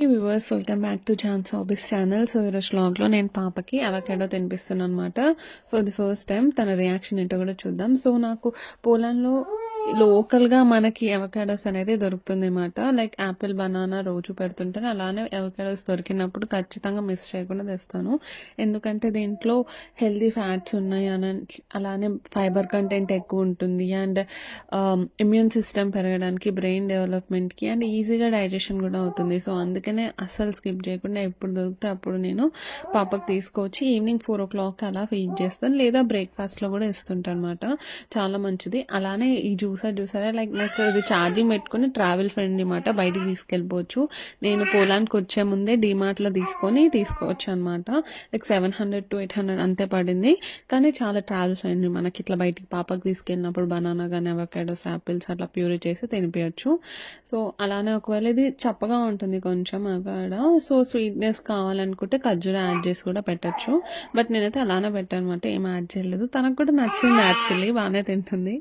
Hey viewers, welcome back to Jan's Hobbies channel. So ఈరోజు వ్లాగ్లో నేను పాపకి అవకాడో తినిపిస్తున్నాను అనమాట. ఫర్ ది ఫస్ట్ టైం తన రియాక్షన్ ఏంటో కూడా చూద్దాం. సో నాకు పోలాండ్లో లోకల్గా మనకి అవకాడోస్ అనేది దొరుకుతుంది అనమాట. లైక్ యాపిల్, బనానా రోజు పెడుతుంటాను. అలానే అవకాడోస్ దొరికినప్పుడు ఖచ్చితంగా మిస్ చేయకుండా తెస్తాను. ఎందుకంటే దీంట్లో హెల్దీ ఫ్యాట్స్ ఉన్నాయి అని, అలానే ఫైబర్ కంటెంట్ ఎక్కువ ఉంటుంది అండ్ ఇమ్యూన్ సిస్టమ్ పెరగడానికి, బ్రెయిన్ డెవలప్మెంట్కి అండ్ ఈజీగా డైజెషన్ కూడా అవుతుంది. సో అందుకనే అస్సలు స్కిప్ చేయకుండా ఎప్పుడు దొరికితే అప్పుడు నేను పాపకు తీసుకొచ్చి ఈవినింగ్ 4 o'clock అలా ఫీడ్ చేస్తాను, లేదా బ్రేక్ఫాస్ట్లో కూడా ఇస్తుంటాను అనమాట. చాలా మంచిది. అలానే ఈ జ్యూసర్ లైక్ నాకు ఇది ఛార్జింగ్ పెట్టుకుని ట్రావెల్ ఫ్రెండ్లీ మాట, బయటికి తీసుకెళ్ళిపోవచ్చు. నేను పోలాండ్కి వచ్చే ముందే డిమార్ట్లో తీసుకోవచ్చు అనమాట. లైక్ 700 to 800 అంతే పడింది. కానీ చాలా ట్రావెల్ ఫ్రెండ్లీ. మనకి ఇట్లా బయటికి పాపకి తీసుకెళ్ళినప్పుడు బనానా కానీ, అవకాడోస్, యాపిల్స్ అట్లా ప్యూరీ చేసి తినిపించచ్చు. సో అలానే ఒకవేళ ఇది చప్పగా ఉంటుంది కొంచెం అక్కడ, సో స్వీట్నెస్ కావాలనుకుంటే ఖర్జూర యాడ్ చేసి కూడా పెట్టచ్చు. బట్ నేనైతే అలానే పెట్టాను అనమాట, ఏం యాడ్ చేయలేదు. తనకు కూడా నచ్చింది, యాక్చువల్లీ బాగానే తింటుంది.